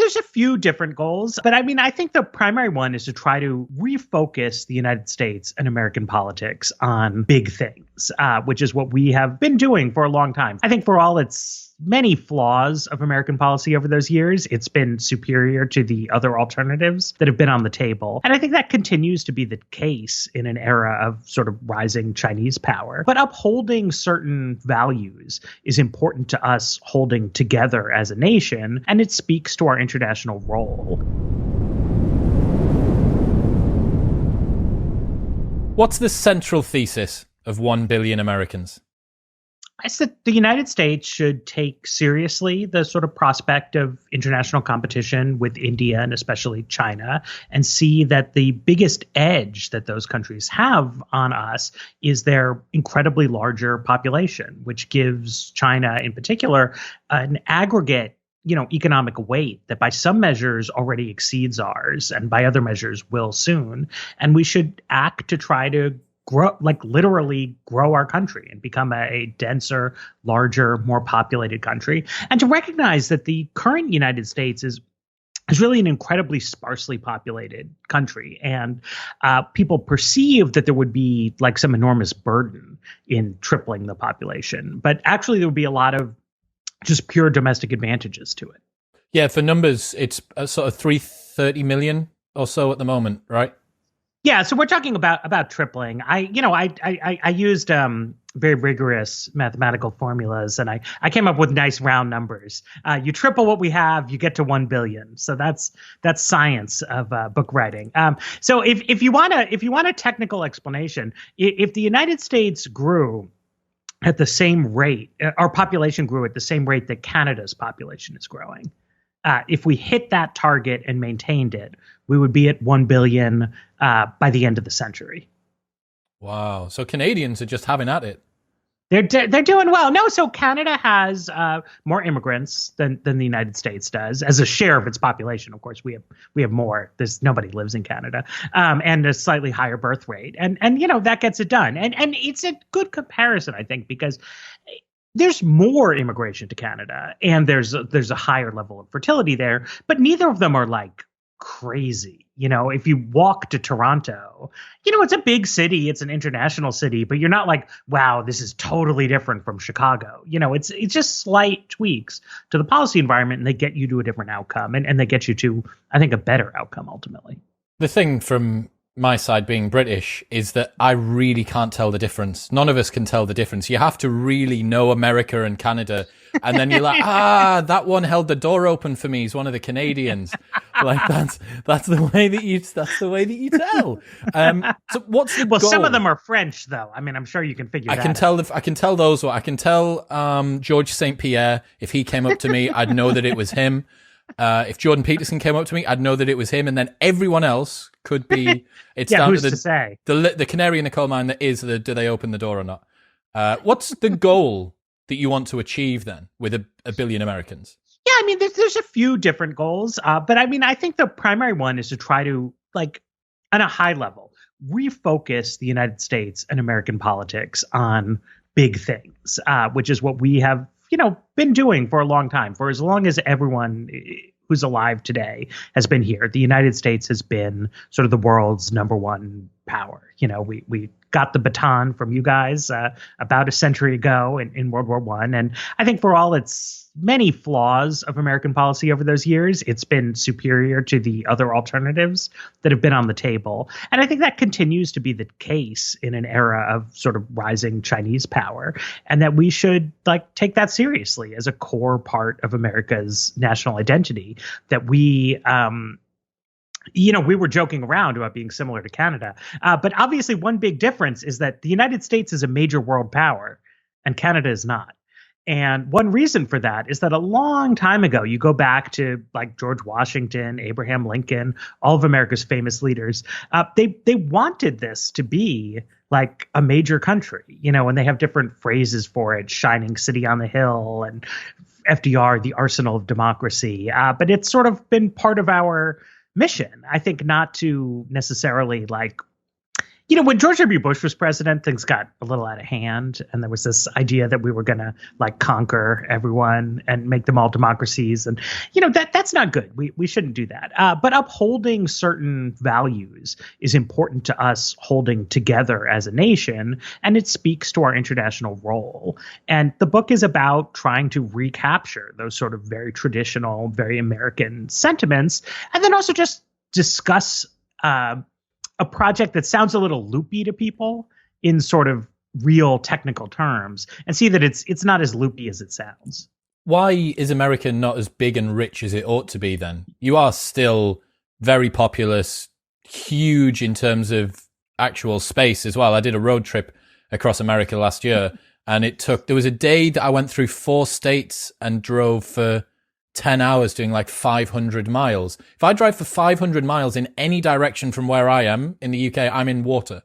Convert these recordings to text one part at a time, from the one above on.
there's a few different goals, but I mean, I think the primary one is to try to refocus the United States and American politics on big things, which is what we have been doing for a long time. I think for all its many flaws of American policy over those years, it's been superior to the other alternatives that have been on the table. And I think that continues to be the case in an era of sort of rising Chinese power. But upholding certain values is important to us holding together as a nation, and it speaks to our international role. What's the central thesis of 1 billion Americans? I said the United States should take seriously the sort of prospect of international competition with India and especially China, and see that the biggest edge that those countries have on us is their incredibly larger population, which gives China in particular an aggregate economic weight that by some measures already exceeds ours and by other measures will soon. And we should act to try to literally grow our country and become a denser, larger, more populated country. And to recognize that the current United States is really an incredibly sparsely populated country. And people perceive that there would be like some enormous burden in tripling the population. But actually, there would be a lot of just pure domestic advantages to it. Yeah, for numbers, it's sort of 330 million or so at the moment, right? Yeah, so we're talking about tripling. I used very rigorous mathematical formulas, and I came up with nice round numbers. You triple what we have, you get to 1 billion. So that's science of book writing. So if you want a technical explanation, if the United States grew at the same rate, our population grew at the same rate that Canada's population is growing. If we hit that target and maintained it, we would be at 1 billion by the end of the century. Wow. So Canadians are just having at it. They're doing well. No, so Canada has more immigrants than the United States does as a share of its population. Of course, we have more. Nobody lives in Canada, and a slightly higher birth rate, and that gets it done. And it's a good comparison, I think, because there's more immigration to Canada, and there's a higher level of fertility there, but neither of them are like crazy. If you walk to Toronto, it's a big city, it's an international city, but you're not like, wow, this is totally different from Chicago. It's just slight tweaks to the policy environment, and they get you to a different outcome, and they get you to, I think, a better outcome ultimately. The thing from my side being British is that I really can't tell the difference. None of us can tell the difference. You have to really know America and Canada, and then you're like, that one held the door open for me. He's one of the Canadians. Like that's the way that you tell. So what's the goal? Some of them are French, though. I mean, I'm sure you can figure. I can tell those. I can tell Georges St. Pierre. If he came up to me, I'd know that it was him. If Jordan Peterson came up to me, I'd know that it was him, and then everyone else could be. It's down who's to to say? The canary in the coal mine that is do they open the door or not? What's the goal that you want to achieve then with a billion Americans? Yeah, I mean, there's a few different goals, but I mean, I think the primary one is to try to, like, on a high level, refocus the United States and American politics on big things, which is what we have been doing for a long time. For as long as everyone who's alive today has been here, the United States has been sort of the world's number one power. We got the baton from you guys about a century ago in World War I. And I think for all its many flaws of American policy over those years, it's been superior to the other alternatives that have been on the table. And I think that continues to be the case in an era of sort of rising Chinese power, and that we should take that seriously as a core part of America's national identity, that we we were joking around about being similar to Canada. But obviously one big difference is that the United States is a major world power and Canada is not. And one reason for that is that a long time ago, you go back to like George Washington, Abraham Lincoln, all of America's famous leaders, they wanted this to be like a major country, and they have different phrases for it: shining city on the hill, and FDR, the arsenal of democracy. But it's sort of been part of our mission, I think, not to necessarily When George W. Bush was president, things got a little out of hand, and there was this idea that we were going to like conquer everyone and make them all democracies, and that's not good. We shouldn't do that. But upholding certain values is important to us holding together as a nation, and it speaks to our international role. And the book is about trying to recapture those sort of very traditional, very American sentiments, and then also just discuss a project that sounds a little loopy to people in sort of real technical terms, and see that it's not as loopy as it sounds. Why is America not as big and rich as it ought to be then? You are still very populous, huge in terms of actual space as well. I did a road trip across America last year, and there was a day that I went through 4 states and drove for 10 hours doing like 500 miles. If I drive for 500 miles in any direction from where I am in the UK, I'm in water.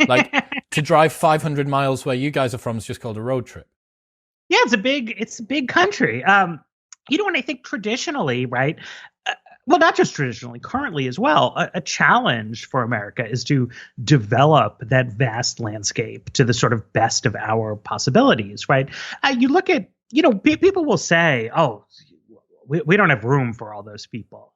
Like to drive 500 miles where you guys are from is just called a road trip. Yeah, it's a big country. And I think traditionally, right? Well, not just traditionally, currently as well, a challenge for America is to develop that vast landscape to the sort of best of our possibilities, right? You look at, people will say, oh, we don't have room for all those people.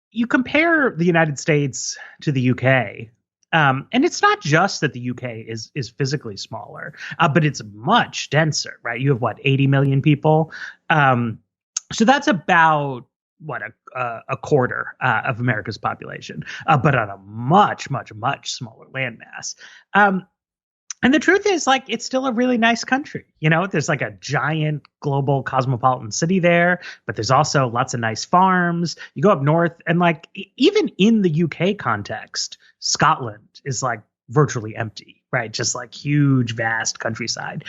You compare the United States to the UK, and it's not just that the UK is physically smaller, but it's much denser, right? You have 80 million people. So that's about a quarter of America's population, but on a much, much, much smaller landmass. And the truth is, it's still a really nice country. There's like a giant global cosmopolitan city there, but there's also lots of nice farms. You go up north, and even in the UK context, Scotland is virtually empty, right? Just huge, vast countryside,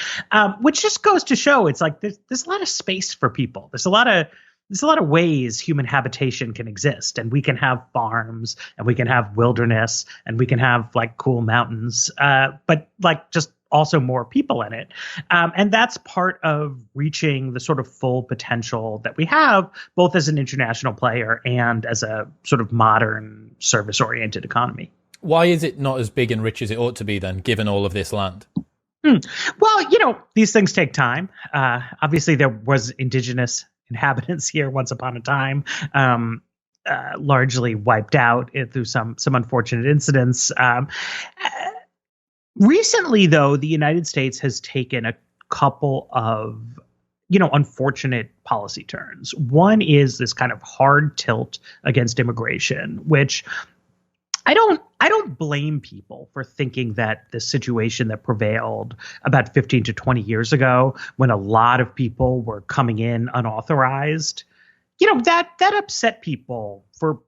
which just goes to show it's there's a lot of space for people. There's a lot of ways human habitation can exist, and we can have farms, and we can have wilderness, and we can have cool mountains, but just also more people in it. And that's part of reaching the sort of full potential that we have, both as an international player and as a sort of modern service-oriented economy. Why is it not as big and rich as it ought to be then, given all of this land? Well, these things take time. Obviously, there was indigenous inhabitants here once upon a time, largely wiped out through some unfortunate incidents. Recently, though, the United States has taken a couple of unfortunate policy turns. One is this kind of hard tilt against immigration, which I don't blame people for thinking that the situation that prevailed about 15 to 20 years ago, when a lot of people were coming in unauthorized, that upset people for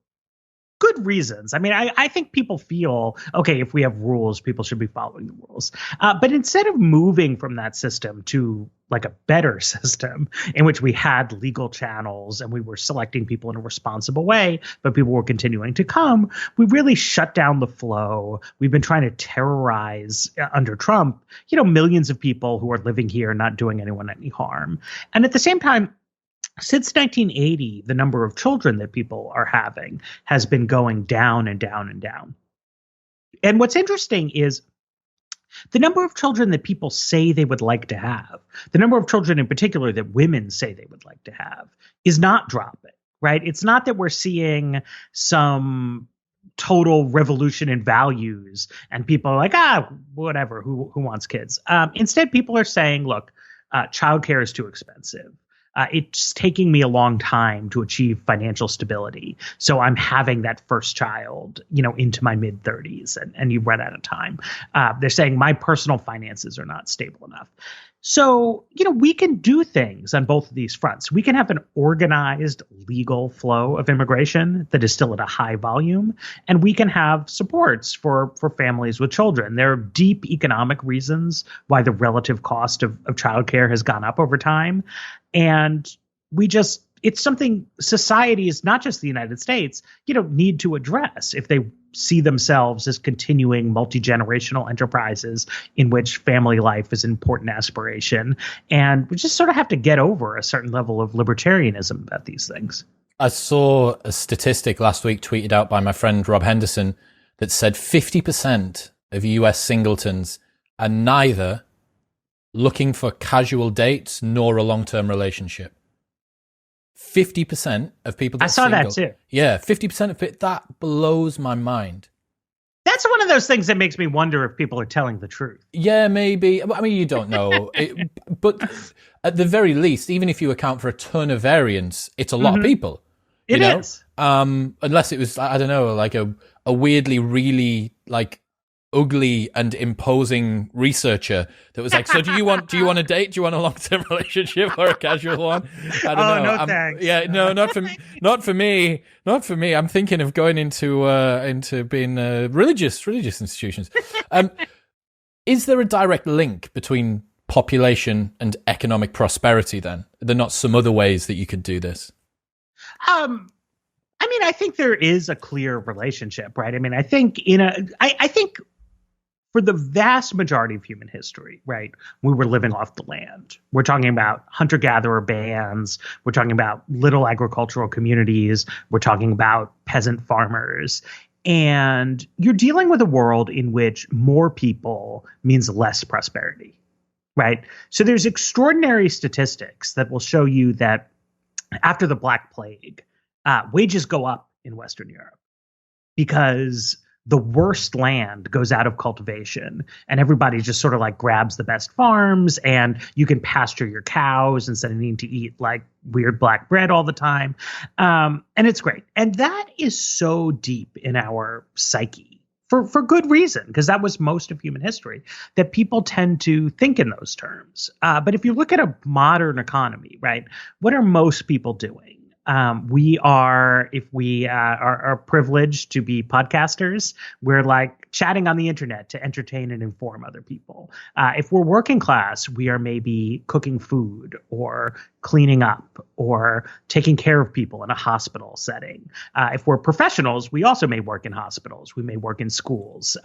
good reasons. I mean, I think people feel, okay, if we have rules, people should be following the rules. But instead of moving from that system to a better system in which we had legal channels and we were selecting people in a responsible way, but people were continuing to come, we really shut down the flow. We've been trying to terrorize under Trump, millions of people who are living here, not doing anyone any harm. And at the same time, since 1980, the number of children that people are having has been going down and down and down. And what's interesting is the number of children that people say they would like to have, the number of children in particular that women say they would like to have, is not dropping, right? It's not that we're seeing some total revolution in values and people are like, whatever, who wants kids? Instead, people are saying, look, childcare is too expensive. It's taking me a long time to achieve financial stability. So I'm having that first child, into my mid 30s and you run out of time. They're saying my personal finances are not stable enough. So, we can do things on both of these fronts. We can have an organized legal flow of immigration that is still at a high volume, and we can have supports for families with children. There are deep economic reasons why the relative cost of childcare has gone up over time. And it's something society is not just the United States, need to address if they see themselves as continuing multi-generational enterprises in which family life is an important aspiration. And we just sort of have to get over a certain level of libertarianism about these things. I saw a statistic last week tweeted out by my friend Rob Henderson that said 50% of US singletons are neither looking for casual dates nor a long-term relationship. 50% of people that I saw that too. Yeah, 50% of it. That blows my mind. That's one of those things that makes me wonder if people are telling the truth. Yeah, maybe. I mean, you don't know. But at the very least, even if you account for a ton of variance, it's a lot of people. It is. Unless it was, I don't know, like a weirdly, really like ugly and imposing researcher that was like, so do you want a date? Do you want a long-term relationship or a casual one? I don't know. No, thanks. Yeah, no, not for me. I'm thinking of going into being religious institutions. Is there a direct link between population and economic prosperity then? Are there not some other ways that you could do this? I mean, I think there is a clear relationship, right? I mean, I think I think for the vast majority of human history, right, we were living off the land. We're talking about hunter-gatherer bands. We're talking about little agricultural communities. We're talking about peasant farmers. And you're dealing with a world in which more people means less prosperity, right? So there's extraordinary statistics that will show you that after the Black Plague, wages go up in Western Europe because the worst land goes out of cultivation and everybody just sort of like grabs the best farms and you can pasture your cows instead of needing to eat like weird black bread all the time. And it's great. And that is so deep in our psyche for good reason, because that was most of human history, that people tend to think in those terms. But if you look at a modern economy, right, what are most people doing? We are, if we are privileged to be podcasters, we're like chatting on the internet to entertain and inform other people. If we're working class, we are maybe cooking food or cleaning up or taking care of people in a hospital setting. If we're professionals, we also may work in hospitals. We may work in schools.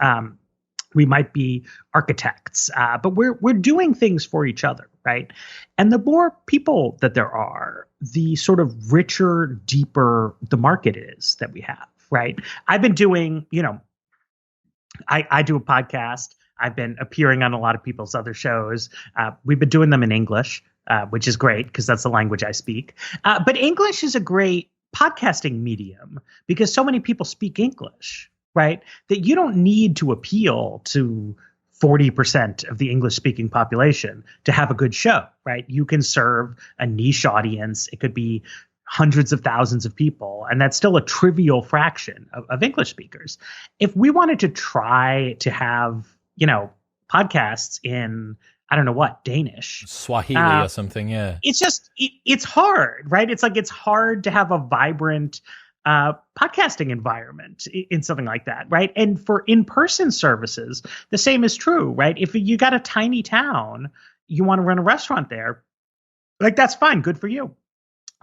We might be architects, but we're doing things for each other, right? And the more people that there are, the sort of richer, deeper the market is that we have, right? I've been doing, I do a podcast. I've been appearing on a lot of people's other shows. We've been doing them in English, which is great because that's the language I speak. But English is a great podcasting medium because so many people speak English, right? That you don't need to appeal to 40% of the English-speaking population to have a good show, right? You can serve a niche audience. It could be hundreds of thousands of people, and that's still a trivial fraction of English speakers. If we wanted to try to have, podcasts in, I don't know what, Danish, Swahili or something, yeah. It's just, it's hard, right? It's like, it's hard to have a vibrant podcasting environment in something like that, right? And for in-person services, the same is true, right? If you got a tiny town, you want to run a restaurant there, like that's fine, good for you.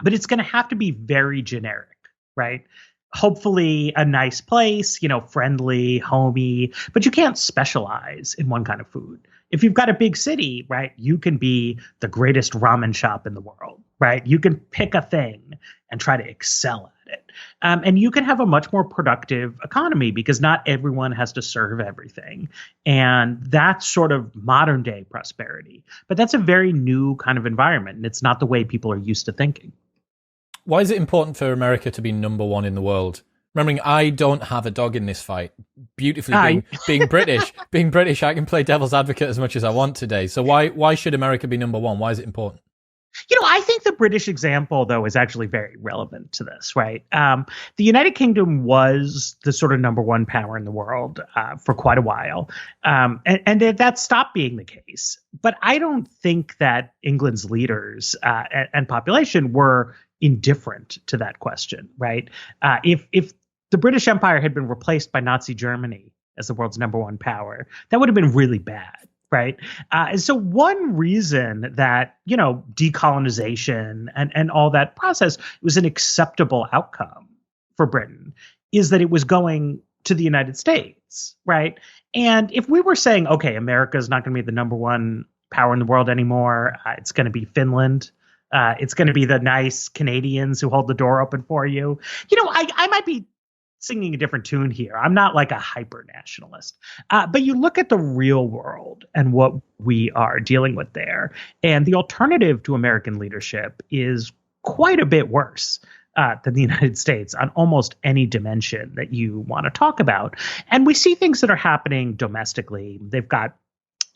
But it's going to have to be very generic, right? Hopefully a nice place, friendly, homey, but you can't specialize in one kind of food. If you've got a big city, right, you can be the greatest ramen shop in the world, right? You can pick a thing and try to excel at it. And you can have a much more productive economy because not everyone has to serve everything. And that's sort of modern day prosperity. But that's a very new kind of environment. And it's not the way people are used to thinking. Why is it important for America to be number one in the world? Remembering I don't have a dog in this fight. Beautifully being British, I can play devil's advocate as much as I want today. So why should America be number one? Why is it important? I think the British example, though, is actually very relevant to this, right? The United Kingdom was the sort of number one power in the world for quite a while. And that stopped being the case. But I don't think that England's leaders and population were indifferent to that question, right? If the British Empire had been replaced by Nazi Germany as the world's number one power, that would have been really bad. Right. And so one reason that, decolonization and all that process was an acceptable outcome for Britain is that it was going to the United States. Right. And if we were saying, OK, America is not going to be the number one power in the world anymore, it's going to be Finland. It's going to be the nice Canadians who hold the door open for you. I might be singing a different tune here. I'm not like a hyper nationalist. But you look at the real world and what we are dealing with there, and the alternative to American leadership is quite a bit worse than the United States on almost any dimension that you want to talk about. And we see things that are happening domestically. They've got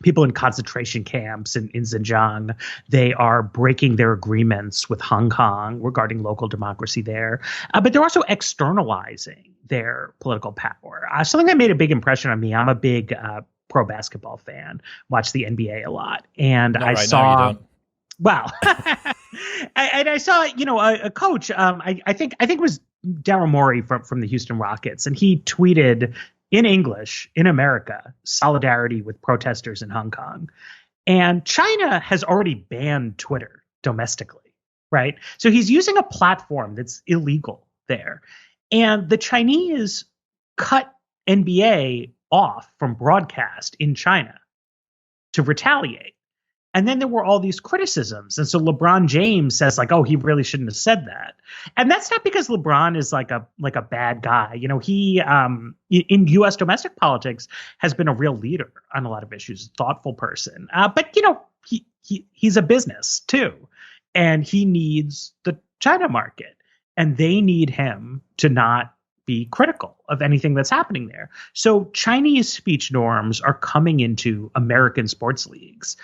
people in concentration camps in Xinjiang. They are breaking their agreements with Hong Kong regarding local democracy there. But they're also externalizing their political power. Something that made a big impression on me. I'm a big pro basketball fan, watch the NBA a lot. And Not I right saw, now, you don't. well, and I saw, a coach, I think it was Daryl Morey from the Houston Rockets. And he tweeted in English, in America, solidarity with protesters in Hong Kong. And China has already banned Twitter domestically, right? So he's using a platform that's illegal there. And the Chinese cut NBA off from broadcast in China to retaliate. And then there were all these criticisms. And so LeBron James says like, oh, he really shouldn't have said that. And that's not because LeBron is like a bad guy. He in U.S. domestic politics has been a real leader on a lot of issues, thoughtful person. But he's a business too. And he needs the China market. And they need him to not be critical of anything that's happening there. So Chinese speech norms are coming into American sports leagues.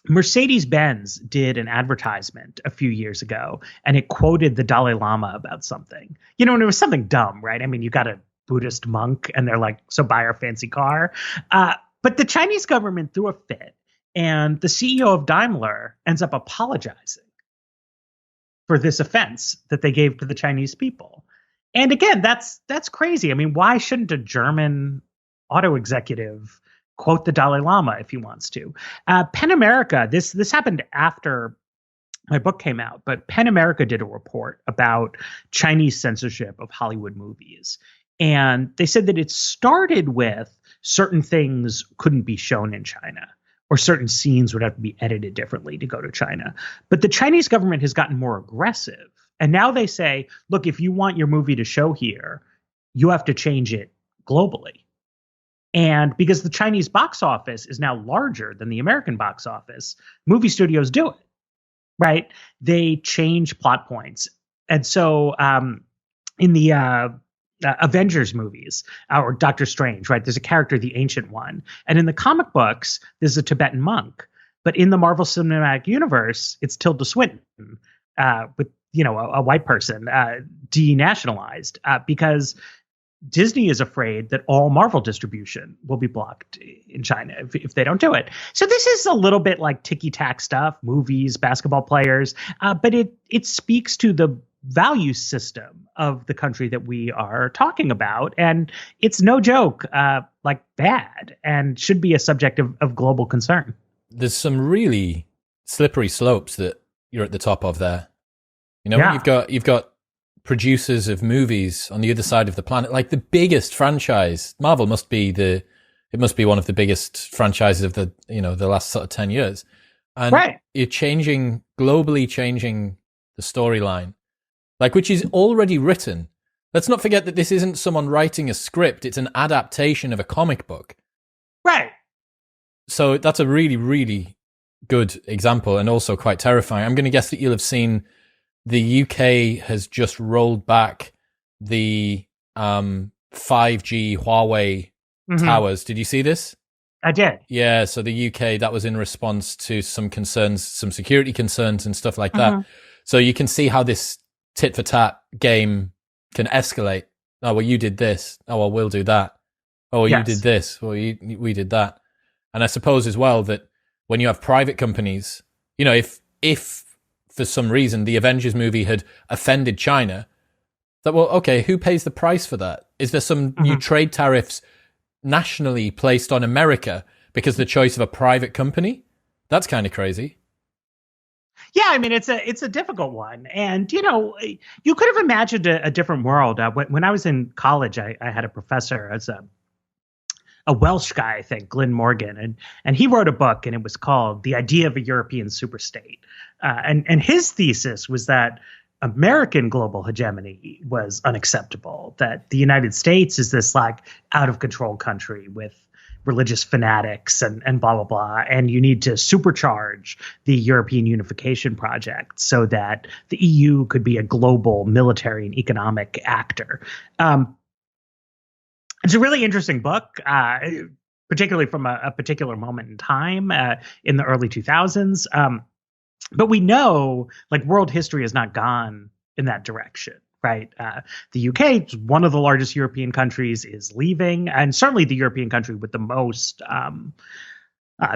Mercedes-Benz did an advertisement a few years ago, and it quoted the Dalai Lama about something. And it was something dumb, right? I mean, you got a Buddhist monk, and they're like, so buy our fancy car. But the Chinese government threw a fit, and the CEO of Daimler ends up apologizing for this offense that they gave to the Chinese people. And again, that's crazy. I mean, why shouldn't a German auto executive quote the Dalai Lama if he wants to? PEN America, this happened after my book came out, but PEN America did a report about Chinese censorship of Hollywood movies. And they said that it started with certain things couldn't be shown in China, or certain scenes would have to be edited differently to go to China. But the Chinese government has gotten more aggressive. And now they say, look, if you want your movie to show here, you have to change it globally. And because the Chinese box office is now larger than the American box office, movie studios do it, right? They change plot points. And so in the Avengers movies or Doctor Strange, right, there's a character, the Ancient One. And in the comic books, there's a Tibetan monk. But in the Marvel Cinematic Universe, it's Tilda Swinton with a white person denationalized because Disney is afraid that all Marvel distribution will be blocked in China if they don't do it. So this is a little bit like ticky-tack stuff, movies, basketball players, but it speaks to the value system of the country that we are talking about. And it's no joke, like bad, and should be a subject of global concern. There's some really slippery slopes that you're at the top of there. Yeah. You've got producers of movies on the other side of the planet, like the biggest franchise. Marvel must be one of the biggest franchises of the last sort of 10 years. And right. You're globally changing the storyline, which is already written. Let's not forget that this isn't someone writing a script. It's an adaptation of a comic book. Right. So that's a really, really good example and also quite terrifying. I'm going to guess that you'll have seen the UK has just rolled back the 5G Huawei towers. Did you see this? I did. Yeah, so the UK, that was in response to some concerns, some security concerns and stuff like that. So you can see how this tit for tat game can escalate. Oh, well, you did this. Oh, well, we'll do that. Oh, well, yes. You did this. Well, we did that. And I suppose as well that when you have private companies, if for some reason the Avengers movie had offended China, that, well, okay, who pays the price for that? Is there some new trade tariffs nationally placed on America because of the choice of a private company? That's kind of crazy. Yeah, I mean, it's a difficult one. And, you could have imagined a different world. When I was in college, I had a professor as a Welsh guy, I think, Glyn Morgan, and he wrote a book, and it was called The Idea of a European Superstate. And his thesis was that American global hegemony was unacceptable, that the United States is this like out of control country with religious fanatics and blah, blah, blah. And you need to supercharge the European unification project so that the EU could be a global military and economic actor. It's a really interesting book, particularly from a particular moment in time in the early 2000s. But we know like world history has not gone in that direction. Right. The UK, one of the largest European countries, is leaving, and certainly the European country with the most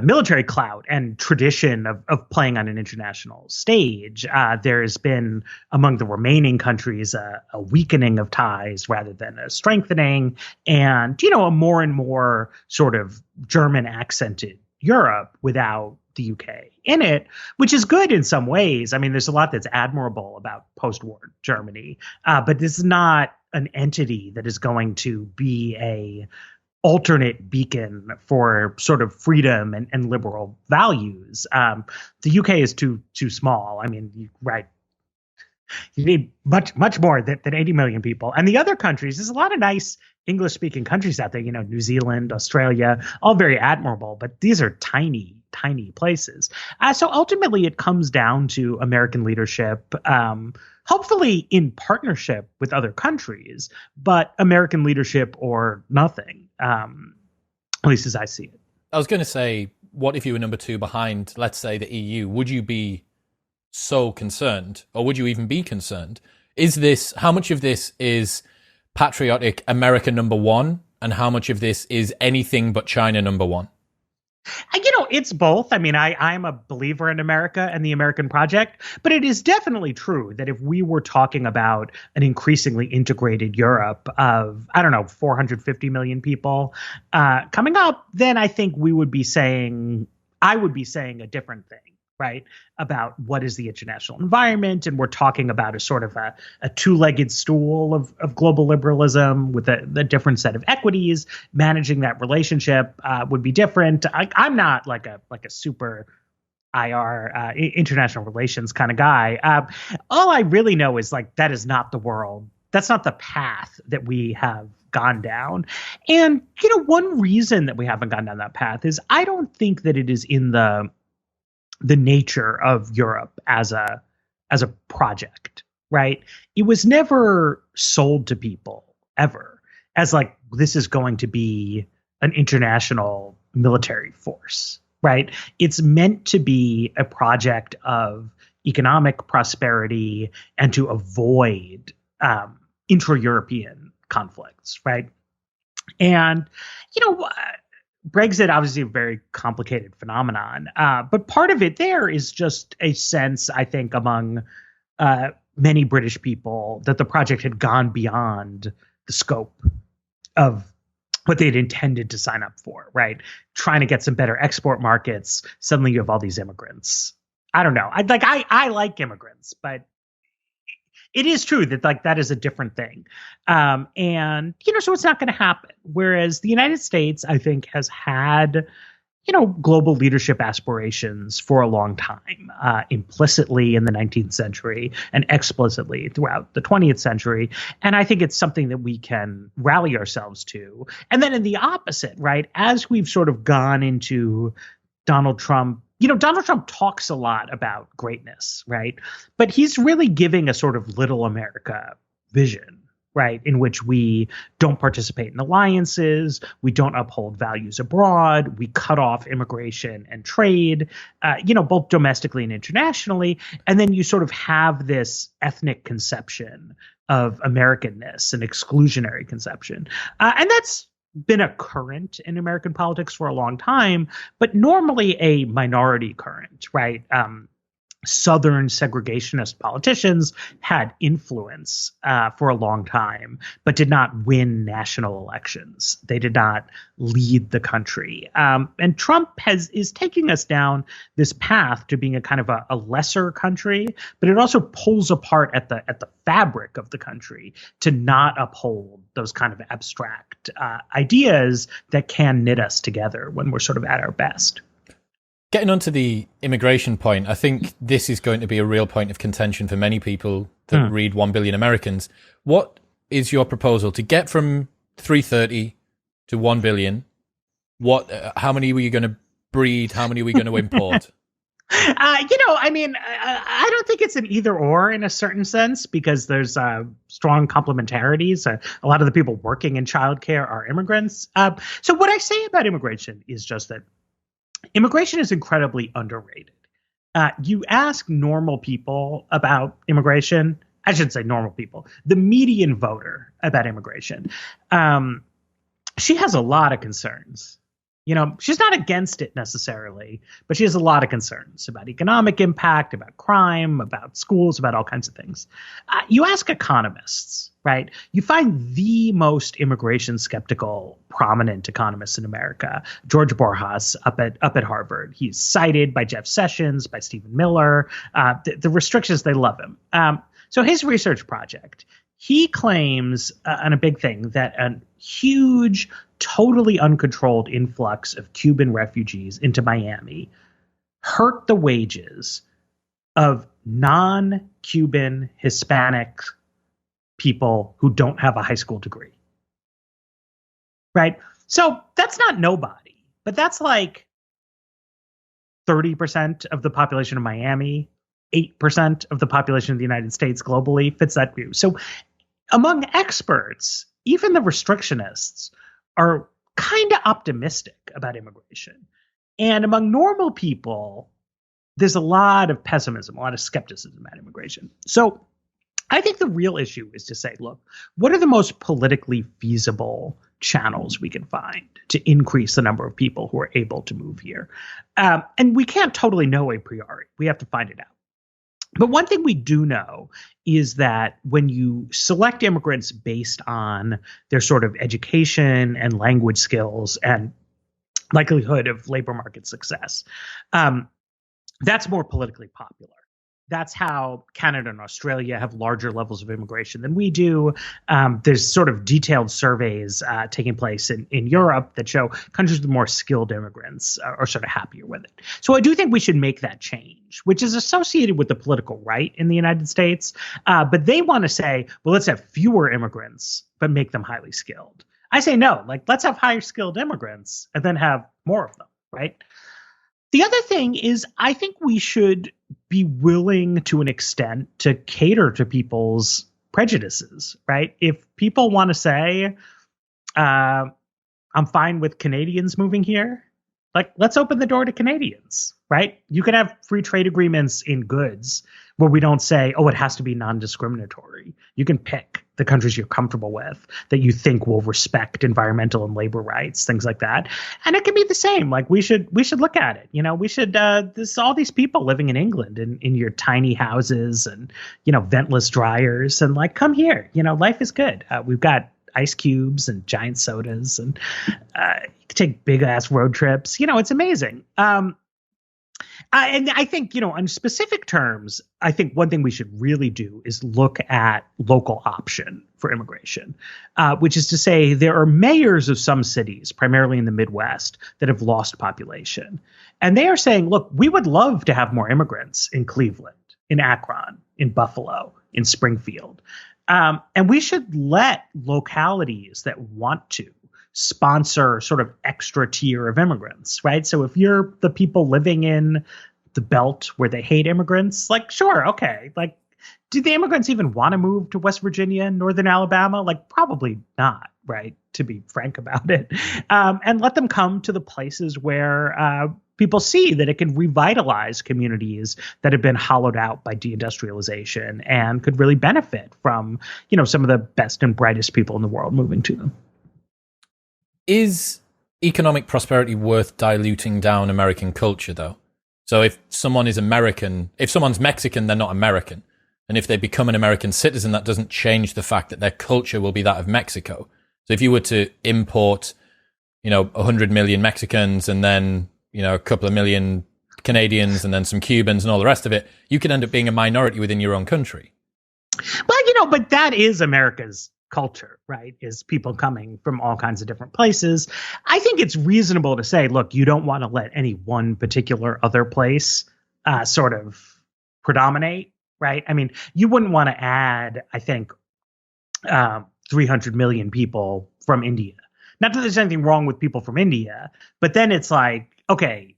military clout and tradition of playing on an international stage. There has been among the remaining countries a weakening of ties rather than a strengthening, and, a more and more sort of German accented Europe without the UK in it, which is good in some ways. I mean, there's a lot that's admirable about post-war Germany, but this is not an entity that is going to be a alternate beacon for sort of freedom and liberal values. The UK is too small. I mean, right. You need much more than 80 million people. And the other countries, there's a lot of nice English-speaking countries out there, New Zealand, Australia, all very admirable, but these are tiny places. So ultimately, it comes down to American leadership, hopefully in partnership with other countries, but American leadership or nothing, at least as I see it. I was going to say, what if you were number two behind, let's say, the EU? Would you be so concerned, or would you even be concerned? How much of this is patriotic America number one, and how much of this is anything but China number one? It's both. I mean, I'm a believer in America and the American project, but it is definitely true that if we were talking about an increasingly integrated Europe of, 450 million people coming up, then I think I would be saying a different thing, right, about what is the international environment. And we're talking about a sort of a two-legged stool of global liberalism with a different set of equities. Managing that relationship would be different. I'm not like a super IR international relations kind of guy. All I really know is like that is not the world. That's not the path that we have gone down. And, one reason that we haven't gone down that path is I don't think that it is in the nature of Europe as a project, right? It was never sold to people ever as like, this is going to be an international military force, right? It's meant to be a project of economic prosperity and to avoid intra-European conflicts, right? And, Brexit, obviously a very complicated phenomenon, but part of it there is just a sense, I think, among many British people that the project had gone beyond the scope of what they had intended to sign up for, right? Trying to get some better export markets. Suddenly you have all these immigrants. I don't know. I like immigrants, but it is true that like that is a different thing. And, so it's not going to happen. Whereas the United States, I think, has had, global leadership aspirations for a long time, implicitly in the 19th century and explicitly throughout the 20th century. And I think it's something that we can rally ourselves to. And then in the opposite, right, as we've sort of gone into Donald Trump, Donald Trump talks a lot about greatness, right? But he's really giving a sort of little America vision, right? In which we don't participate in alliances, we don't uphold values abroad, we cut off immigration and trade, both domestically and internationally. And then you sort of have this ethnic conception of Americanness, an exclusionary conception. And that's been a current in American politics for a long time, but normally a minority current, right? Southern segregationist politicians had influence for a long time, but did not win national elections. They did not lead the country. And Trump is taking us down this path to being a kind of a lesser country, but it also pulls apart at the fabric of the country to not uphold those kind of abstract ideas that can knit us together when we're sort of at our best. Getting onto the immigration point, I think this is going to be a real point of contention for many people that read 1 Billion Americans. What is your proposal to get from 330 to 1 billion? How many were you going to breed? How many are we going to import? I don't think it's an either or in a certain sense, because there's strong complementarities. A lot of the people working in childcare are immigrants. So what I say about immigration is just that immigration is incredibly underrated. You ask normal people about immigration. I shouldn't say normal people, the median voter about immigration. She has a lot of concerns. She's not against it necessarily, but she has a lot of concerns about economic impact, about crime, about schools, about all kinds of things. You ask economists, right? You find the most immigration skeptical, prominent economists in America, George Borjas up at Harvard. He's cited by Jeff Sessions, by Stephen Miller. The restrictions, they love him. So his research project, he claims on a big thing that a huge, totally uncontrolled influx of Cuban refugees into Miami hurt the wages of non-Cuban Hispanic people who don't have a high school degree. Right? So that's not nobody, but that's like 30% of the population of Miami, 8% of the population of the United States globally fits that view. So among experts, even the restrictionists are kind of optimistic about immigration. And among normal people, there's a lot of pessimism, a lot of skepticism about immigration. So I think the real issue is to say, look, what are the most politically feasible channels we can find to increase the number of people who are able to move here? And we can't totally know a priori. We have to find it out. But one thing we do know is that when you select immigrants based on their sort of education and language skills and likelihood of labor market success, that's more politically popular. That's how Canada and Australia have larger levels of immigration than we do. There's sort of detailed surveys taking place in Europe that show countries with more skilled immigrants are sort of happier with it. So I do think we should make that change, which is associated with the political right in the United States. But they want to say, well, let's have fewer immigrants, but make them highly skilled. I say no, let's have higher skilled immigrants and then have more of them, right? The other thing is, I think we should be willing to an extent to cater to people's prejudices, right? If people want to say, I'm fine with Canadians moving here, let's open the door to Canadians, right? You can have free trade agreements in goods where we don't say, oh, it has to be non-discriminatory. You can pick the countries you're comfortable with that you think will respect environmental and labor rights, things like that. And it can be the same. We should look at it. We should, there's all these people living in England in your tiny houses and, ventless dryers and come here, life is good. We've got ice cubes and giant sodas and you can take big ass road trips. It's amazing. And I think, on specific terms, I think one thing we should really do is look at local option for immigration, which is to say there are mayors of some cities, primarily in the Midwest, that have lost population. And they are saying, look, we would love to have more immigrants in Cleveland, in Akron, in Buffalo, in Springfield. And we should let localities that want to sponsor sort of extra tier of immigrants, right? So if you're the people living in the belt where they hate immigrants, sure, okay. Do the immigrants even want to move to West Virginia and Northern Alabama? Probably not, right? To be frank about it. And let them come to the places where people see that it can revitalize communities that have been hollowed out by deindustrialization and could really benefit from, some of the best and brightest people in the world moving to them. Is economic prosperity worth diluting down American culture, though? So if someone is American, if someone's Mexican, they're not American. And if they become an American citizen, that doesn't change the fact that their culture will be that of Mexico. So if you were to import, 100 million Mexicans and then, a couple of million Canadians and then some Cubans and all the rest of it, you could end up being a minority within your own country. Well, but that is America's culture, right? Is people coming from all kinds of different places. I think it's reasonable to say, look, you don't want to let any one particular other place sort of predominate, right? I mean, you wouldn't want to add, I think, 300 million people from India. Not that there's anything wrong with people from India, but then it's like, okay,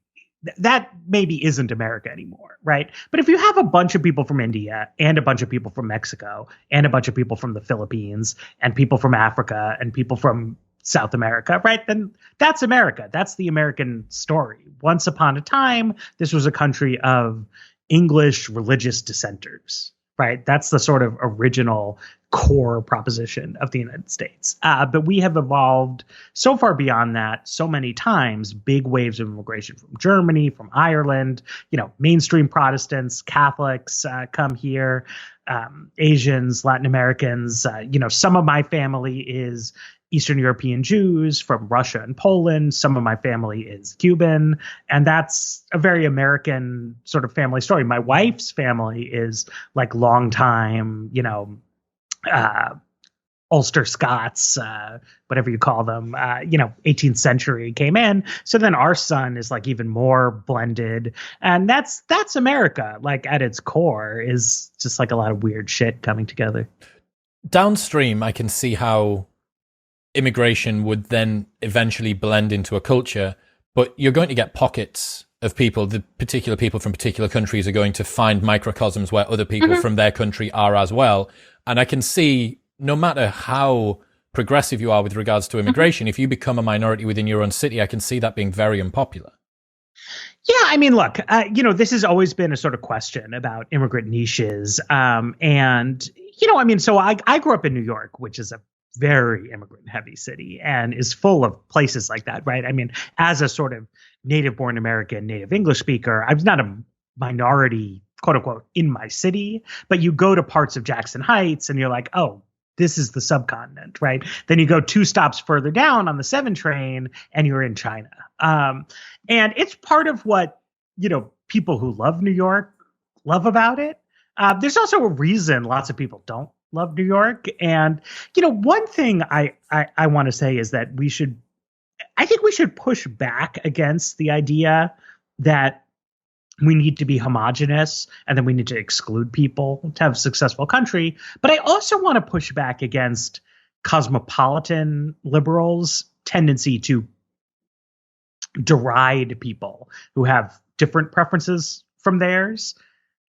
that maybe isn't America anymore, right? But if you have a bunch of people from India and a bunch of people from Mexico and a bunch of people from the Philippines and people from Africa and people from South America, right? Then that's America. That's the American story. Once upon a time, this was a country of English religious dissenters, right? That's the sort of original core proposition of the United States. But we have evolved so far beyond that so many times, big waves of immigration from Germany, from Ireland, mainstream Protestants, Catholics come here, Asians, Latin Americans. Some of my family is Eastern European Jews from Russia and Poland. Some of my family is Cuban. And that's a very American sort of family story. My wife's family is like longtime, Ulster Scots, whatever you call them, 18th century came in. So then our son is like even more blended. And that's America, like at its core, is just like a lot of weird shit coming together. Downstream, I can see how immigration would then eventually blend into a culture, but you're going to get pockets of people. The particular people from particular countries are going to find microcosms where other people from their country are as well. And I can see, no matter how progressive you are with regards to immigration, if you become a minority within your own city, I can see that being very unpopular. Yeah, I mean, look, this has always been a sort of question about immigrant niches. So I grew up in New York, which is a very immigrant heavy city and is full of places like that, right? I mean, as a sort of native born American, native English speaker, I was not a minority, quote unquote, in my city, but you go to parts of Jackson Heights and you're like, oh, this is the subcontinent, right? Then you go 2 stops further down on the 7 train and you're in China. And it's part of what, people who love New York love about it. There's also a reason lots of people don't love New York. And, one thing I want to say is that I think we should push back against the idea that we need to be homogenous and then we need to exclude people to have a successful country. But I also want to push back against cosmopolitan liberals' tendency to deride people who have different preferences from theirs.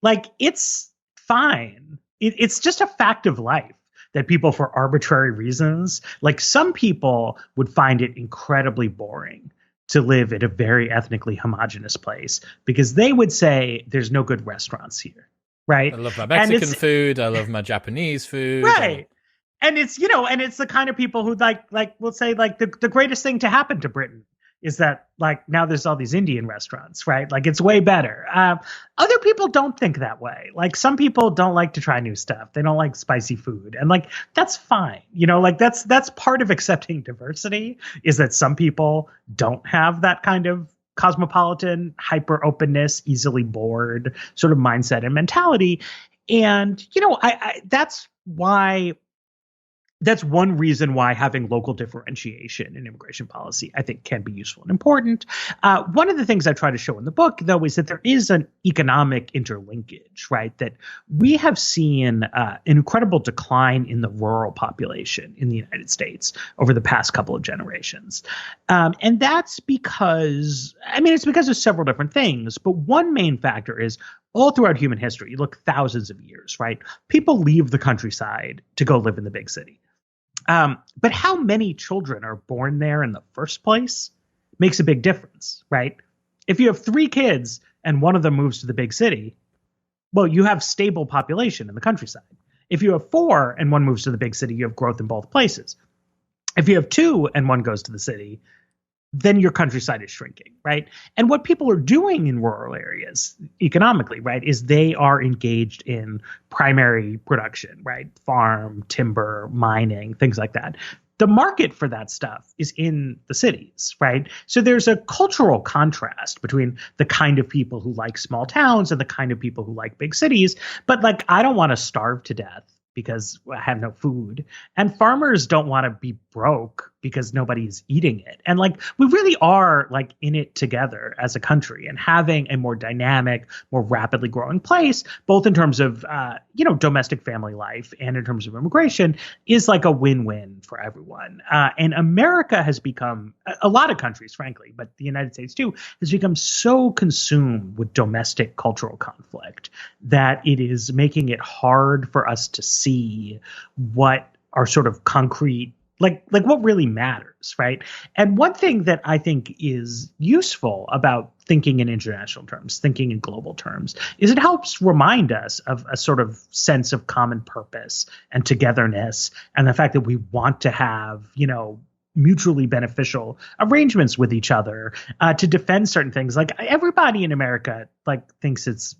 Like, it's fine. It's just a fact of life that people, for arbitrary reasons, like some people would find it incredibly boring to live in a very ethnically homogenous place because they would say there's no good restaurants here, right? I love my Mexican food. I love my Japanese food. Right. And it's, and it's the kind of people who will say like the greatest thing to happen to Britain is that like now there's all these Indian restaurants, right? Like it's way better. Other people don't think that way. Like some people don't like to try new stuff. They don't like spicy food. And like, that's fine. That's part of accepting diversity is that some people don't have that kind of cosmopolitan, hyper openness, easily bored sort of mindset and mentality. And, that's one reason why having local differentiation in immigration policy, I think, can be useful and important. One of the things I try to show in the book, though, is that there is an economic interlinkage, right? That we have seen an incredible decline in the rural population in the United States over the past couple of generations. And that's because, it's because of several different things. But one main factor is all throughout human history, you look thousands of years, right? People leave the countryside to go live in the big city. But how many children are born there in the first place makes a big difference, right? If you have 3 kids and one of them moves to the big city, well, you have stable population in the countryside. If you have 4 and one moves to the big city, you have growth in both places. If you have 2 and one goes to the city, then your countryside is shrinking, right? And what people are doing in rural areas economically, right, is they are engaged in primary production, right? Farm, timber, mining, things like that. The market for that stuff is in the cities, right? So there's a cultural contrast between the kind of people who like small towns and the kind of people who like big cities. But like, I don't want to starve to death because I have no food. And farmers don't want to be broke because nobody's eating it. And like, we really are like in it together as a country, and having a more dynamic, more rapidly growing place, both in terms of, domestic family life and in terms of immigration, is like a win-win for everyone. And America has become, a lot of countries, frankly, but the United States too, has become so consumed with domestic cultural conflict that it is making it hard for us to see what are sort of concrete, like what really matters, right? And one thing that I think is useful about thinking in international terms, thinking in global terms, is it helps remind us of a sort of sense of common purpose and togetherness, and the fact that we want to have, mutually beneficial arrangements with each other to defend certain things. Like, everybody in America thinks it's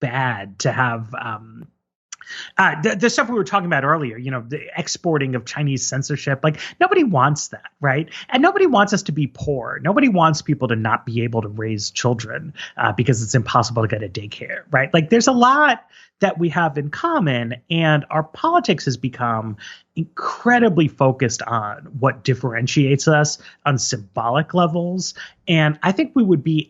bad to have the stuff we were talking about earlier, the exporting of Chinese censorship. Like, nobody wants that, right? And nobody wants us to be poor. Nobody wants people to not be able to raise children because it's impossible to get a daycare, right? Like, there's a lot that we have in common, and our politics has become incredibly focused on what differentiates us on symbolic levels. And I think we would be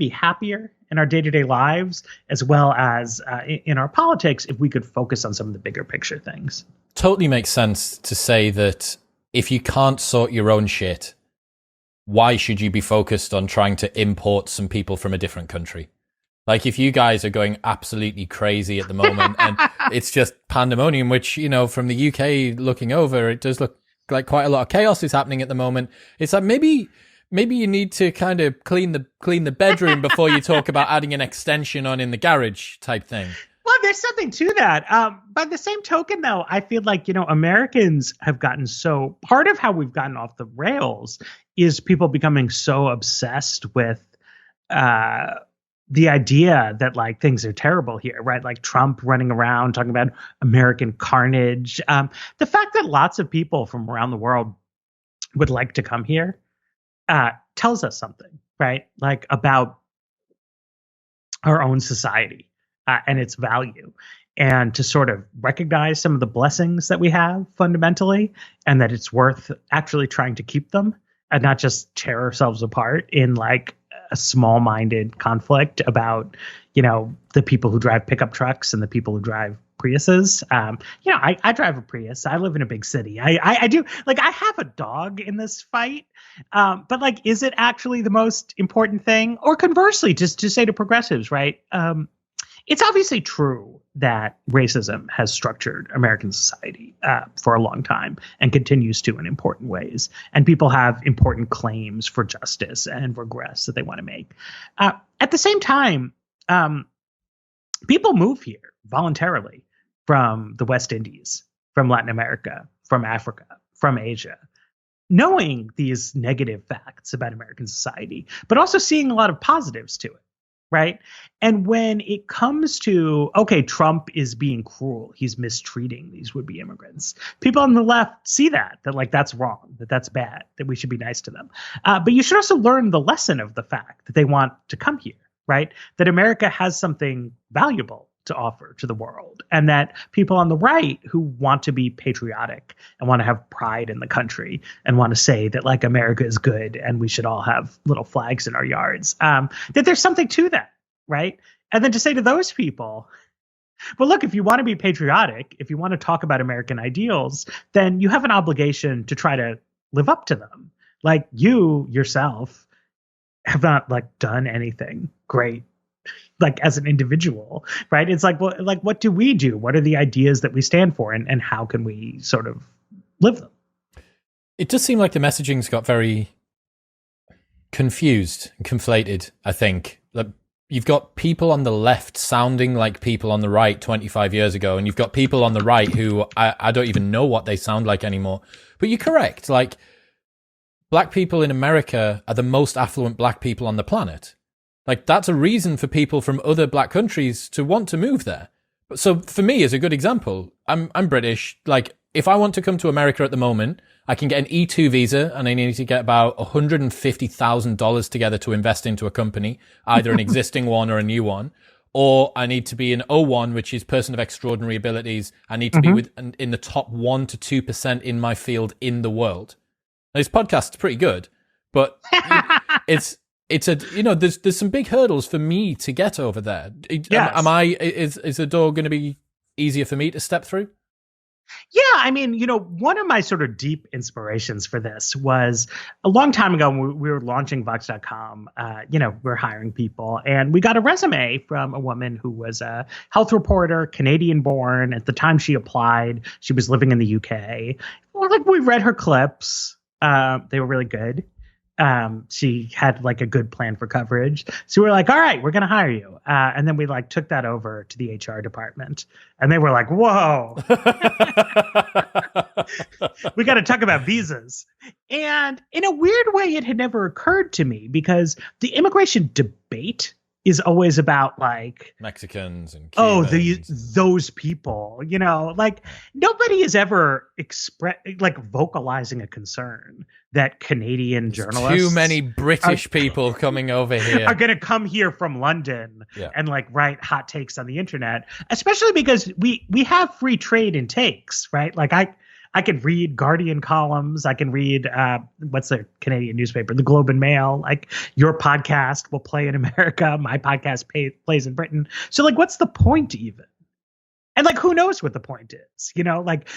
happier in our day-to-day lives, as well as in our politics, if we could focus on some of the bigger picture things. Totally makes sense to say that if you can't sort your own shit, why should you be focused on trying to import some people from a different country? Like, if you guys are going absolutely crazy at the moment and it's just pandemonium, which, from the UK looking over, it does look like quite a lot of chaos is happening at the moment. It's like, maybe you need to kind of clean the bedroom before you talk about adding an extension on in the garage type thing. Well, there's something to that. By the same token, though, I feel like, Americans have gotten so, part of how we've gotten off the rails is people becoming so obsessed with the idea that like things are terrible here, right? Like Trump running around talking about American carnage. The fact that lots of people from around the world would like to come here tells us something, right? Like, about our own society and its value, and to sort of recognize some of the blessings that we have fundamentally, and that it's worth actually trying to keep them and not just tear ourselves apart in like a small-minded conflict about, the people who drive pickup trucks and the people who drive Priuses. I drive a Prius. I live in a big city. I do, like, I have a dog in this fight. But like, is it actually the most important thing? Or conversely, just to say to progressives, right? It's obviously true that racism has structured American society for a long time and continues to in important ways. And people have important claims for justice and regress that they want to make. At the same time, people move here voluntarily from the West Indies, from Latin America, from Africa, from Asia, knowing these negative facts about American society, but also seeing a lot of positives to it. Right. And when it comes to, okay, Trump is being cruel, he's mistreating these would-be immigrants, people on the left see that like, that's wrong, that's bad, that we should be nice to them. But you should also learn the lesson of the fact that they want to come here, right? That America has something valuable to offer to the world, and that people on the right who want to be patriotic and want to have pride in the country and want to say that like America is good and we should all have little flags in our yards, that there's something to that, right? And then to say to those people, well, look, if you want to be patriotic, if you want to talk about American ideals, then you have an obligation to try to live up to them. Like, you yourself have not like done anything great, like as an individual, right? It's like, well, like, what do we do? What are the ideas that we stand for, and how can we sort of live them? It does seem like the messaging's got very confused and conflated, I think. Like, you've got people on the left sounding like people on the right 25 years ago, and you've got people on the right who I don't even know what they sound like anymore. But you're correct. Like, black people in America are the most affluent black people on the planet. Like, that's a reason for people from other black countries to want to move there. So for me, as a good example, I'm British. Like, if I want to come to America at the moment, I can get an E2 visa, and I need to get about $150,000 together to invest into a company, either an existing one or a new one. or I need to be an O1, which is person of extraordinary abilities. I need to be in the top 1 to 2% in my field in the world. Now, this podcast's pretty good, but it's a, you know, there's some big hurdles for me to get over there. Yes. Is the door going to be easier for me to step through? Yeah, I mean, you know, one of my sort of deep inspirations for this was a long time ago when we were launching Vox.com. You know, we're hiring people, and we got a resume from a woman who was a health reporter, Canadian born. At the time she applied, she was living in the UK. Well, like, we read her clips. They were really good. She had like a good plan for coverage. So we were like, all right, we're going to hire you. And then we like took that over to the HR department, and they were like, whoa, we got to talk about visas. And in a weird way, it had never occurred to me, because the immigration debate is always about like Mexicans and Cubans. Those people, you know, like nobody is ever vocalizing a concern that Canadian journalists, too many British people coming over here, are going to come here from London and like write hot takes on the internet, especially because we have free trade in takes, right? Like I can read Guardian columns. I can read, what's the Canadian newspaper? The Globe and Mail. Like, your podcast will play in America. My podcast plays in Britain. So, like, what's the point even? And, like, who knows what the point is? You know, like,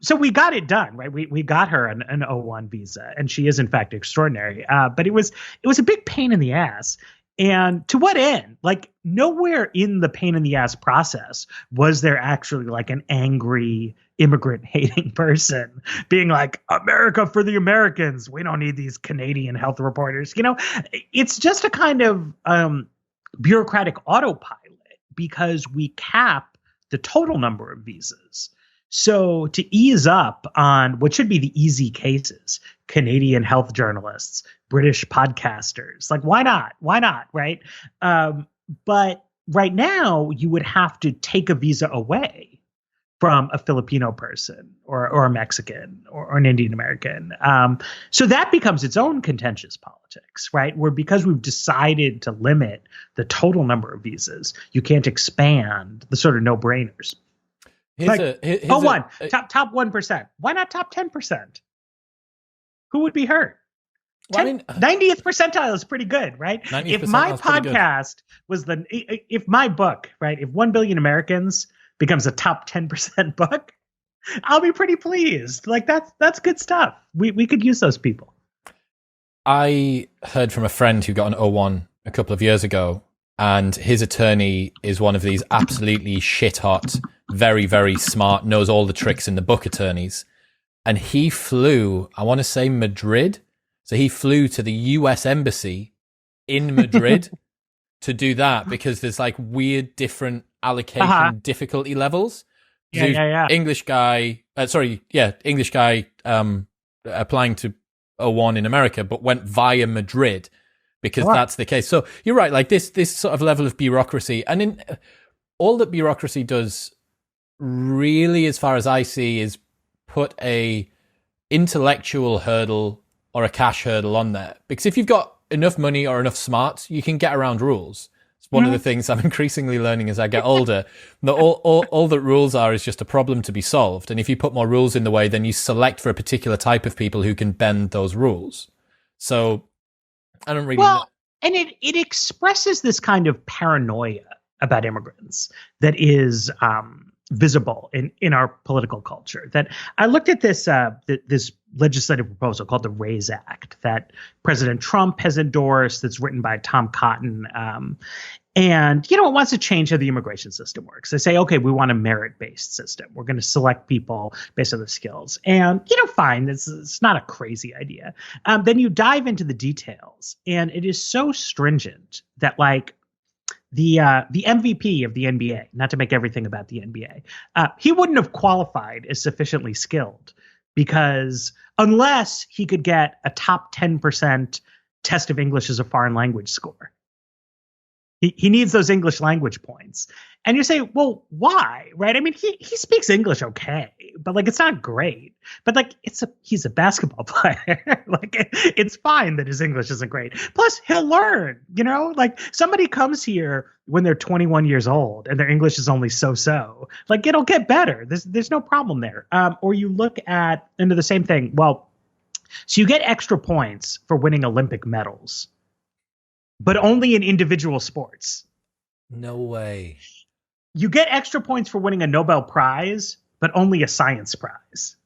so we got it done, right? We got her an O1 visa, and she is, in fact, extraordinary. But it was a big pain in the ass. And to what end? Like, nowhere in the pain in the ass process was there actually like an angry immigrant hating person being like, America for the Americans. We don't need these Canadian health reporters. You know, it's just a kind of bureaucratic autopilot, because we cap the total number of visas. So to ease up on what should be the easy cases, Canadian health journalists, British podcasters, like, why not? Why not? Right. But right now you would have to take a visa away from a Filipino person or a Mexican or an Indian American. So that becomes its own contentious politics, right? Where because we've decided to limit the total number of visas, you can't expand the sort of no-brainers. Top 1%. Why not top 10%? Who would be hurt? Well, I mean, 90th percentile is pretty good, right? If my podcast was if my book, right, if 1 Billion Americans becomes a top 10% book, I'll be pretty pleased. Like, that's good stuff. We could use those people. I heard from a friend who got an O1 a couple of years ago, and his attorney is one of these absolutely shit hot, very, very smart, knows all the tricks in the book attorneys. And he flew, I want to say Madrid. So he flew to the US embassy in Madrid to do that, because there's like weird different allocation difficulty levels. English guy applying to O1 in America, but went via Madrid, because that's the case. So you're right, like this sort of level of bureaucracy, and in all that bureaucracy does, really, as far as I see, is put a intellectual hurdle or a cash hurdle on there. Because if you've got enough money or enough smarts, you can get around rules. It's one of the things I'm increasingly learning as I get older. That all that rules are is just a problem to be solved. And if you put more rules in the way, then you select for a particular type of people who can bend those rules. So I don't really know. And it expresses this kind of paranoia about immigrants that is visible in our political culture. That I looked at this this legislative proposal called the RAISE Act that President Trump has endorsed, that's written by Tom Cotton. And, you know, it wants to change how the immigration system works. They say, okay, we want a merit-based system. We're going to select people based on their skills. And, you know, fine, it's not a crazy idea. Then you dive into the details, and it is so stringent that, like, the MVP of the NBA, not to make everything about the NBA, he wouldn't have qualified as sufficiently skilled, because unless he could get a top 10% test of English as a foreign language score. He needs those English language points. And you say, well, why? Right? I mean, he speaks English okay, but like it's not great. But like he's a basketball player. Like it's fine that his English isn't great. Plus, he'll learn, like somebody comes here when they're 21 years old and their English is only so. Like it'll get better. There's no problem there. Or you look into the same thing. Well, so you get extra points for winning Olympic medals, but only in individual sports. No way. You get extra points for winning a Nobel Prize, but only a science prize.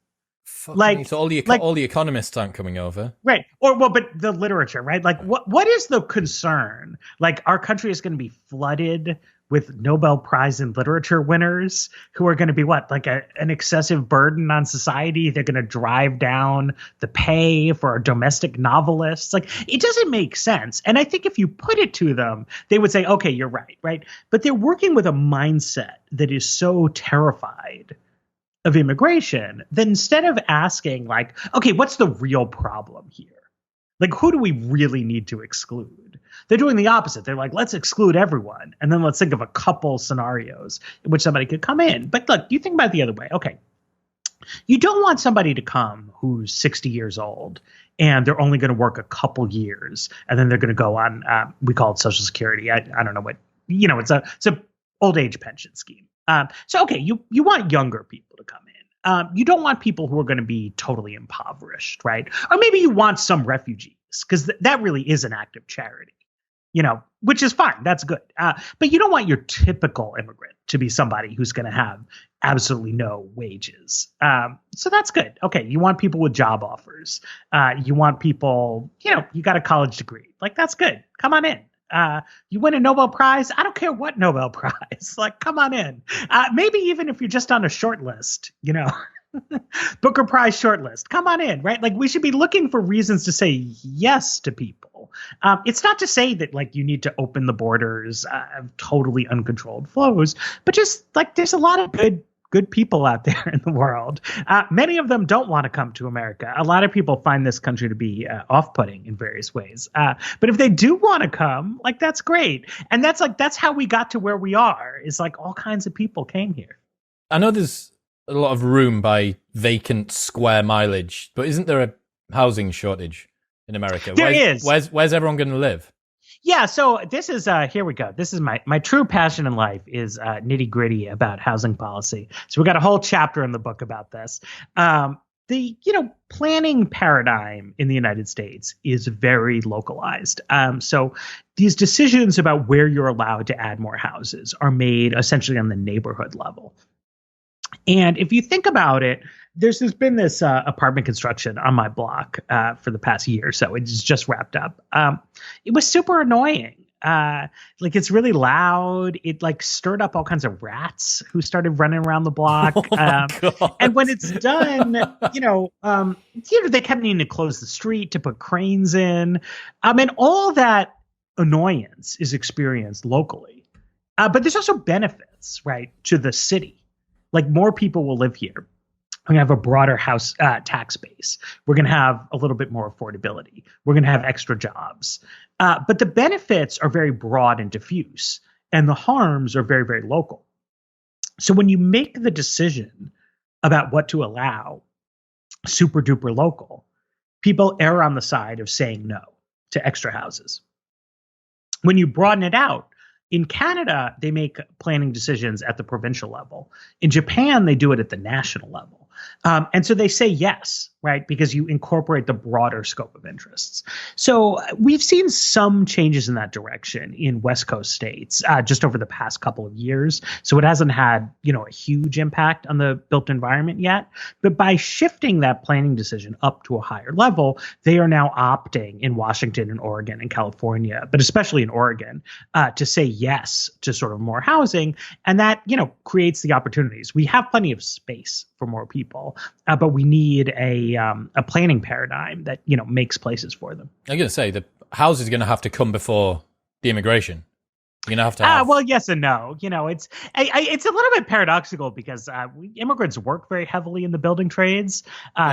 So all the economists aren't coming over, right? But the literature, right? Like, what is the concern? Like, our country is going to be flooded with Nobel Prize in literature winners who are going to be an excessive burden on society. They're going to drive down the pay for our domestic novelists. Like, it doesn't make sense. And I think if you put it to them, they would say, okay, you're right? But they're working with a mindset that is so terrified of immigration that instead of asking like, okay, what's the real problem here? Like, who do we really need to exclude? They're doing the opposite. They're like, let's exclude everyone. And then let's think of a couple scenarios in which somebody could come in. But look, you think about it the other way. Okay. You don't want somebody to come who's 60 years old and they're only going to work a couple years and then they're going to go on, we call it Social Security. I don't know what, it's a old age pension scheme. So, okay, you want younger people to come in. You don't want people who are going to be totally impoverished, right? Or maybe you want some refugees because that really is an act of charity, which is fine. That's good. But you don't want your typical immigrant to be somebody who's going to have absolutely no wages. So that's good. Okay, you want people with job offers. You want people, you got a college degree. Like, that's good. Come on in. You win a Nobel Prize. I don't care what Nobel Prize. Like, come on in. Maybe even if you're just on a short list, Booker Prize short list. Come on in, right? Like, we should be looking for reasons to say yes to people. It's not to say that like you need to open the borders, totally uncontrolled flows, but just like there's a lot of good people out there in the world. Many of them don't want to come to America. A lot of people find this country to be off-putting in various ways. But if they do want to come, like, that's great. And that's how we got to where we are, is like all kinds of people came here. I know there's a lot of room by vacant square mileage, but isn't there a housing shortage in America? There is. Where's everyone going to live? Yeah, so this is here we go. This is my true passion in life is nitty gritty about housing policy. So we got a whole chapter in the book about this. The planning paradigm in the United States is very localized. So these decisions about where you're allowed to add more houses are made essentially on the neighborhood level. And if you think about it, there's been this apartment construction on my block for the past year, so it's just wrapped up. It was super annoying. Like, it's really loud. It like stirred up all kinds of rats who started running around the block. And when it's done, they kept needing to close the street to put cranes in. And all that annoyance is experienced locally. But there's also benefits, right, to the city. Like, more people will live here. We're going to have a broader house tax base. We're going to have a little bit more affordability. We're going to have extra jobs. But the benefits are very broad and diffuse, and the harms are very, very local. So when you make the decision about what to allow super duper local, people err on the side of saying no to extra houses. When you broaden it out, in Canada, they make planning decisions at the provincial level. In Japan, they do it at the national level. And so they say yes, right? Because you incorporate the broader scope of interests. So we've seen some changes in that direction in West Coast states just over the past couple of years. So it hasn't had, a huge impact on the built environment yet. But by shifting that planning decision up to a higher level, they are now opting in Washington and Oregon and California, but especially in Oregon, to say yes to sort of more housing. And that, creates the opportunities. We have plenty of space for more people, but we need a planning paradigm that makes places for them. I'm going to say the house is going to have to come before the immigration. You're going to have. Well, yes and no. It's a little bit paradoxical because immigrants work very heavily in the building trades.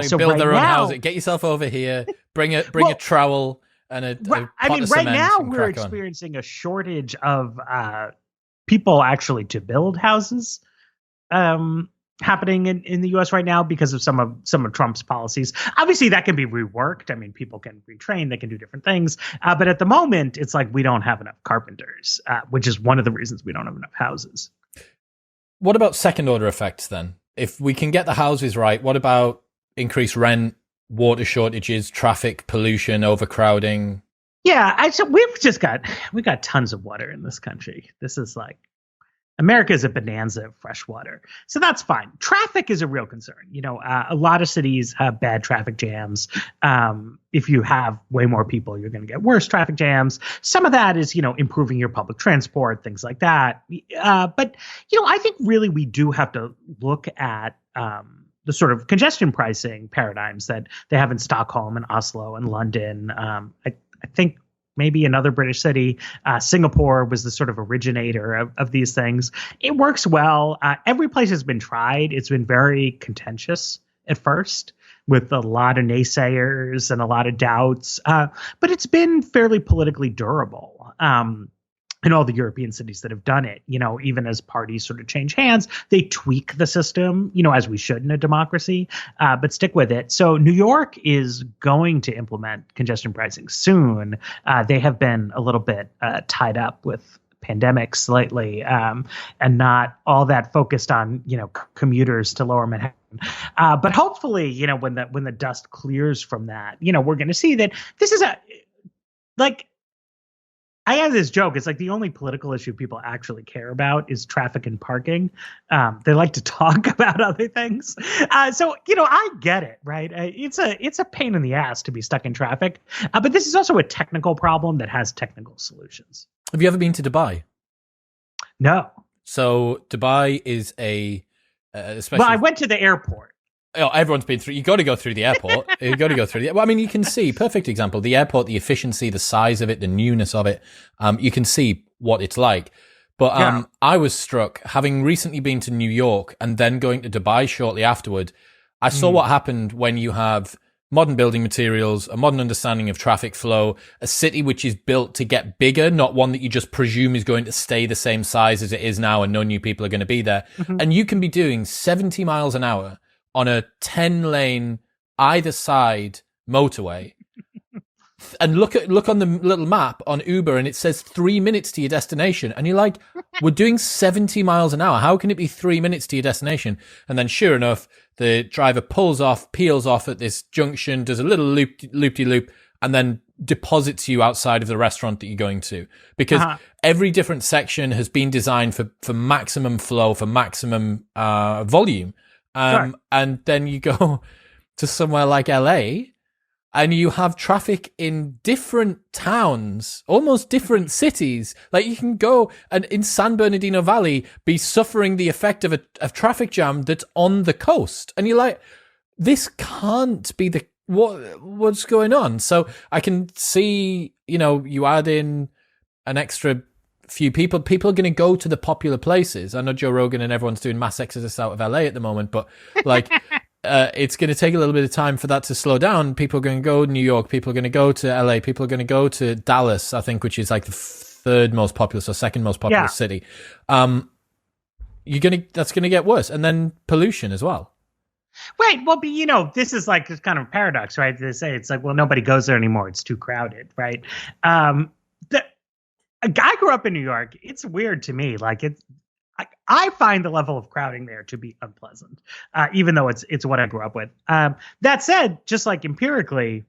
So build their own housing. Get yourself over here. Bring a trowel. and a Right, I pot mean, of right cement now and we're crack on. experiencing a shortage of people actually to build houses. Happening in the US right now because of some of Trump's policies. Obviously that can be reworked. I mean, people can retrain, they can do different things. But at the moment, it's like we don't have enough carpenters, which is one of the reasons we don't have enough houses. What about second order effects then? If we can get the houses right, what about increased rent, water shortages, traffic, pollution, overcrowding? Yeah, so we got tons of water in this country. This is like America is a bonanza of fresh water. So that's fine. Traffic is a real concern. A lot of cities have bad traffic jams. If you have way more people, you're going to get worse traffic jams. Some of that is, improving your public transport, things like that. But I think really we do have to look at the sort of congestion pricing paradigms that they have in Stockholm and Oslo and London. I think maybe another British city. Singapore was the sort of originator of these things. It works well. Every place has been tried. It's been very contentious at first with a lot of naysayers and a lot of doubts. But it's been fairly politically durable. In all the European cities that have done it, even as parties sort of change hands, they tweak the system, as we should in a democracy, but stick with it. So New York is going to implement congestion pricing soon. They have been a little bit tied up with pandemics lately, and not all that focused on, commuters to Lower Manhattan. But hopefully, when the dust clears from that, we're going to see that this is I have this joke. It's like the only political issue people actually care about is traffic and parking. They like to talk about other things. So I get it, right? It's a pain in the ass to be stuck in traffic. But this is also a technical problem that has technical solutions. Have you ever been to Dubai? No. So Dubai is especially. Well, I went to the airport. Oh, everyone's been through. You got to go through the airport. You got to go through the. Well, I mean, you can see perfect example. The airport, the efficiency, the size of it, the newness of it. You can see what it's like. But I was struck having recently been to New York and then going to Dubai shortly afterward. I saw what happened when you have modern building materials, a modern understanding of traffic flow, a city which is built to get bigger, not one that you just presume is going to stay the same size as it is now and no new people are going to be there. Mm-hmm. And you can be doing 70 miles an hour on a 10-lane either side motorway, and look on the little map on Uber, and it says 3 minutes to your destination, and you're like, we're doing 70 miles an hour. How can it be 3 minutes to your destination? And then, sure enough, the driver peels off at this junction, does a little loop-de-loop, and then deposits you outside of the restaurant that you're going to, because every different section has been designed for maximum flow, for maximum volume. Sure. And then you go to somewhere like LA and you have traffic in different towns, almost different cities. Like you can go and in San Bernardino Valley be suffering the effect of a traffic jam that's on the coast. And you're like, this can't be what's going on. So I can see, you add in an extra few people are going to go to the popular places. I know Joe Rogan and everyone's doing mass exodus out of LA at the moment, but like it's going to take a little bit of time for that to slow down. People are going to go to New York, people are going to go to LA, people are going to go to Dallas, I think, which is like the third most populous or second most populous city. That's going to get worse. And then pollution as well. Right. Well, but this is like this kind of paradox, right? They say it's like, well, nobody goes there anymore. It's too crowded, right? I grew up in New York. It's weird to me. Like I find the level of crowding there to be unpleasant, even though it's what I grew up with. That said, just like empirically,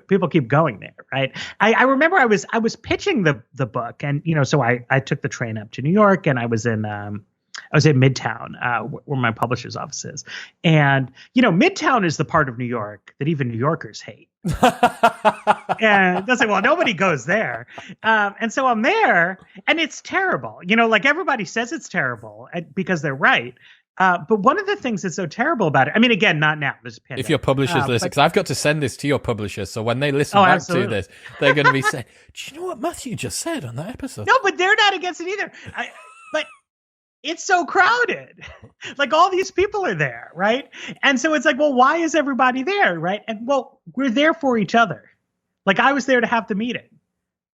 people keep going there, right? I remember I was pitching the book, and so I took the train up to New York, and I was in Midtown, where my publisher's office is, and Midtown is the part of New York that even New Yorkers hate. And that's like, well, nobody goes there. And so I'm there and it's terrible. Like everybody says it's terrible because they're right. But one of the things that's so terrible about it, I mean, again, not now. There's a pandemic. If your publishers listen, because I've got to send this to your publishers, so when they listen back to this, they're going to be saying, do you know what Matthew just said on that episode? No, but they're not against it either. But it's so crowded. Like all these people are there, right? And so it's like, well, why is everybody there, right? And well, we're there for each other. Like I was there to have the meeting.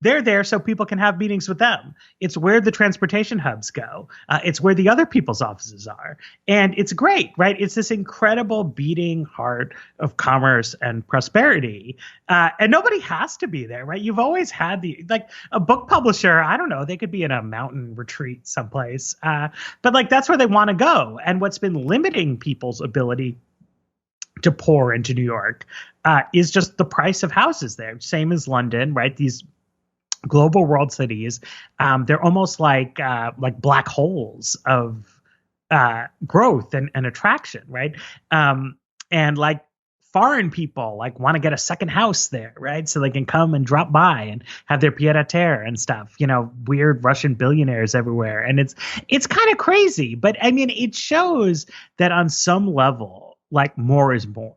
They're there so people can have meetings with them. It's where the transportation hubs go. It's where the other people's offices are. And it's great, right? It's this incredible beating heart of commerce and prosperity. And nobody has to be there, right? You've always had like a book publisher, I don't know, they could be in a mountain retreat someplace. But like that's where they want to go. And what's been limiting people's ability to pour into New York is just the price of houses there. Same as London, right? These global world cities, they're almost like black holes of growth and attraction, right? And like foreign people like want to get a second house there, right? So they can come and drop by and have their pied a terre and stuff. You know, weird Russian billionaires everywhere, and it's kind of crazy. But I mean, it shows that on some level, like more is more.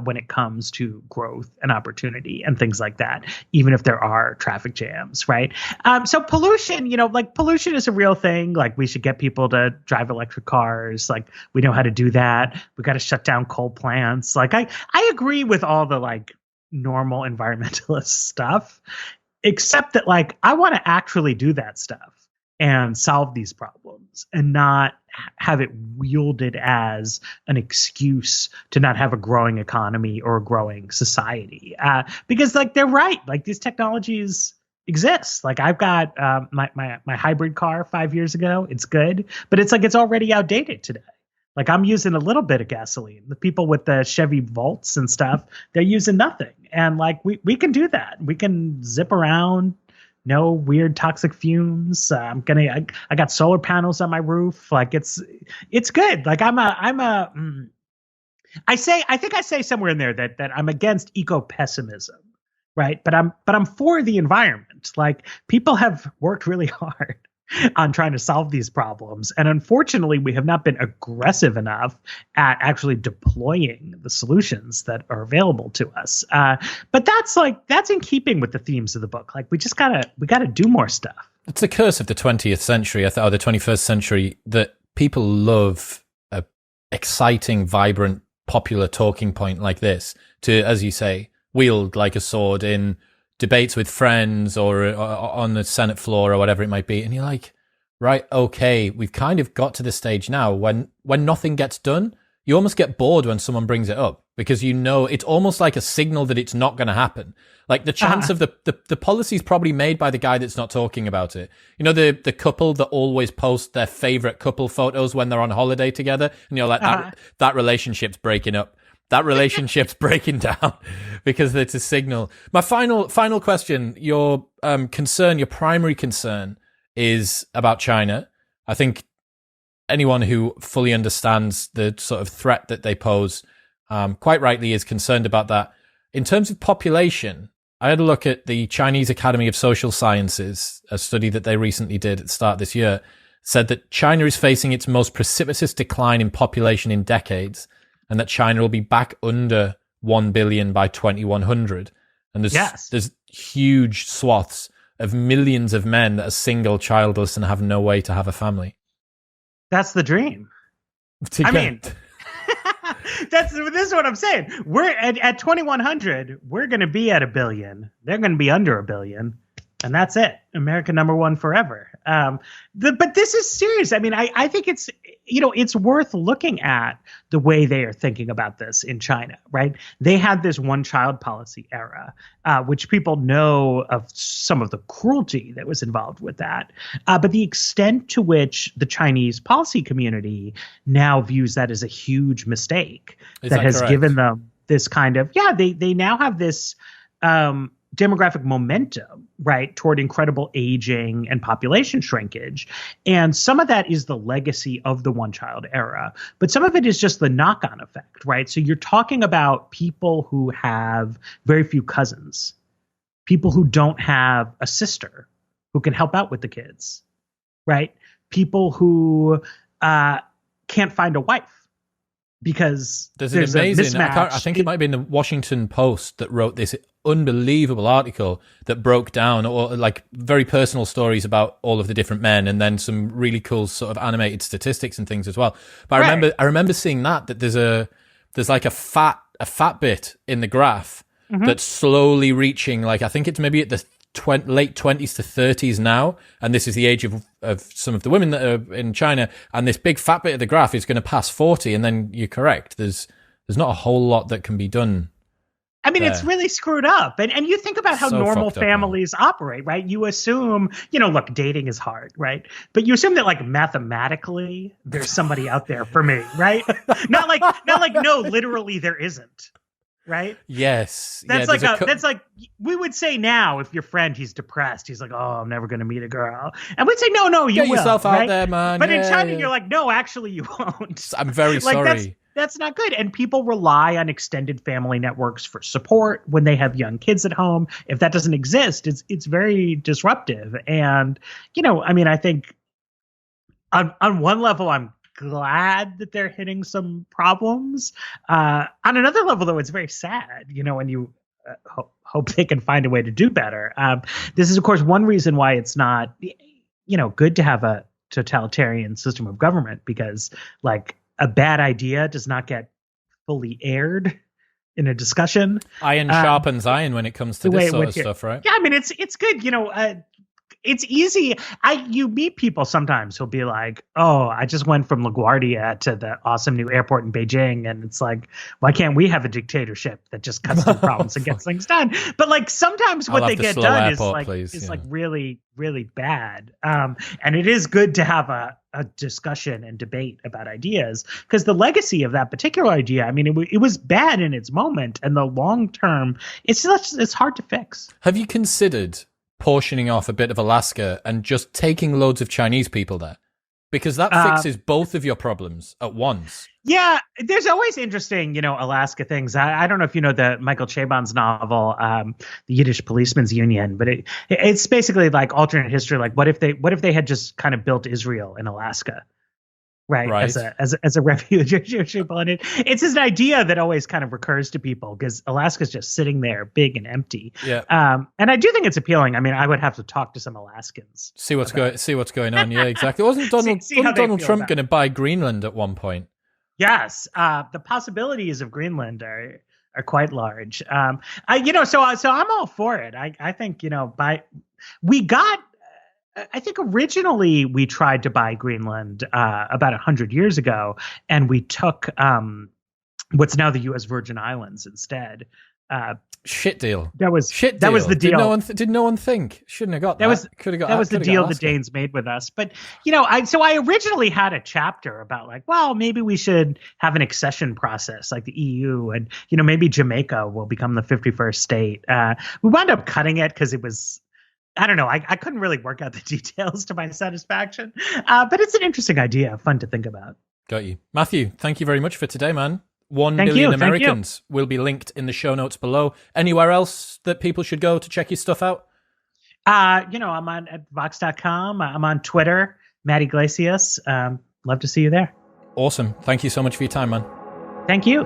When it comes to growth and opportunity and things like that, even if there are traffic jams, right? So pollution, like pollution is a real thing. Like we should get people to drive electric cars. Like we know how to do that. We got to shut down coal plants. Like I agree with all the like normal environmentalist stuff, except that like I want to actually do that stuff and solve these problems and not have it wielded as an excuse to not have a growing economy or a growing society. Because like they're right, like these technologies exist. Like I've got my hybrid car 5 years ago. It's good, but it's like it's already outdated today. Like I'm using a little bit of gasoline. The people with the Chevy Volts and stuff, they're using nothing. And like we can do that. We can zip around. No weird toxic fumes. I got solar panels on my roof. Like it's good. Like I think I say somewhere in there that I'm against eco-pessimism, right? But I'm for the environment. Like people have worked really hard on trying to solve these problems. And unfortunately, we have not been aggressive enough at actually deploying the solutions that are available to us. But that's in keeping with the themes of the book. Like we gotta do more stuff. It's the curse of the 20th century, or the 21st century, that people love a exciting, vibrant, popular talking point like this to, as you say, wield like a sword in debates with friends or on the Senate floor or whatever it might be. And you're like, right, okay, we've kind of got to the stage now when nothing gets done, you almost get bored when someone brings it up because it's almost like a signal that it's not going to happen. Like the chance of the policy's probably made by the guy that's not talking about it. You know, the couple that always post their favorite couple photos when they're on holiday together, and you're like, that relationship's breaking up. That relationship's breaking down because it's a signal. My final question, your primary concern is about China. I think anyone who fully understands the sort of threat that they pose, quite rightly is concerned about that. In terms of population, I had a look at the Chinese Academy of Social Sciences, a study that they recently did at the start of this year, said that China is facing its most precipitous decline in population in decades, and that China will be back under 1 billion by 2100. And there's huge swaths of millions of men that are single, childless, and have no way to have a family. That's the dream. This is what I'm saying. We're at 2100, we're going to be at 1 billion. They're going to be under 1 billion. And that's it. America #1 forever. But this is serious. I mean, I think it's worth looking at the way they are thinking about this in China, right? They had this one-child policy era, which people know of some of the cruelty that was involved with that. But the extent to which the Chinese policy community now views that as a huge mistake that has given them this kind of, they now have this demographic momentum, right, toward incredible aging and population shrinkage. And some of that is the legacy of the one-child era, but some of it is just the knock-on effect, right? So you're talking about people who have very few cousins, people who don't have a sister who can help out with the kids, right? People who can't find a wife because there's an amazing mismatch. I think it might have been the Washington Post that wrote this unbelievable article that broke down or like very personal stories about all of the different men, and then some really cool sort of animated statistics and things as well. But I remember seeing that there's like a fat bit in the graph that's slowly reaching, like, I think it's maybe at the late 20s to 30s now, and this is the age of some of the women that are in China, and this big fat bit of the graph is going to pass 40, and then you're correct. There's not a whole lot that can be done. I mean, it's really screwed up. And you think about how normal families operate, right? You assume, look, dating is hard, right? But you assume that, like, mathematically there's somebody out there for me, right? not like, no, literally there isn't. Right? Yes. That's that's like we would say now, if your friend, he's depressed, he's like, oh, I'm never going to meet a girl. And we'd say, no, you Get will. yourself right? out there, man. But in China, you're like, no, actually you won't. I'm very sorry. That's not good. And people rely on extended family networks for support when they have young kids at home. If that doesn't exist, it's very disruptive. And, I think on one level, I'm glad that they're hitting some problems. On another level, though, it's very sad, when you hope they can find a way to do better. This is, of course, one reason why it's not, good to have a totalitarian system of government, because, like, a bad idea does not get fully aired in a discussion. Iron sharpens iron when it comes to this sort of stuff, right? Yeah, I mean, it's good. It's easy. You meet people sometimes who'll be like, oh, I just went from LaGuardia to the awesome new airport in Beijing. And it's like, why can't we have a dictatorship that just cuts through problems and gets things done? But, like, sometimes what they get done is like really, really bad. And it is good to have a discussion and debate about ideas, because the legacy of that particular idea, I mean, it was bad in its moment, and the long term, it's hard to fix. Have you considered portioning off a bit of Alaska and just taking loads of Chinese people there? Because that fixes both of your problems at once. Yeah, there's always interesting, Alaska things. I don't know if you know the Michael Chabon's novel, The Yiddish Policeman's Union, but it's basically like alternate history. Like, what if they had just kind of built Israel in Alaska, right? As a refugee planet. It's an idea that always kind of recurs to people, because Alaska's just sitting there big and empty. Yeah. And I do think it's appealing. I mean, I would have to talk to some Alaskans. See what's going on. Yeah, exactly. Wasn't Donald Trump going to buy Greenland at one point? Yes. The possibilities of Greenland are quite large. So I'm all for it. I think, I think originally we tried to buy Greenland about 100 years ago, and we took what's now the U.S. Virgin Islands instead. Shit deal. That was the deal. Did no one think? Shouldn't have got that. That was the deal the Danes made with us. But I originally had a chapter about, like, well, maybe we should have an accession process like the EU, and maybe Jamaica will become the 51st state. We wound up cutting it because it was, I don't know, I couldn't really work out the details to my satisfaction. But it's an interesting idea, fun to think about. Got you, Matthew. Thank you very much for today, man. 1 million Americans will be linked in the show notes below. Anywhere else that people should go to check your stuff out? I'm on at Vox.com. I'm on Twitter, Matt Yglesias. Love to see you there. Awesome. Thank you so much for your time, man. Thank you.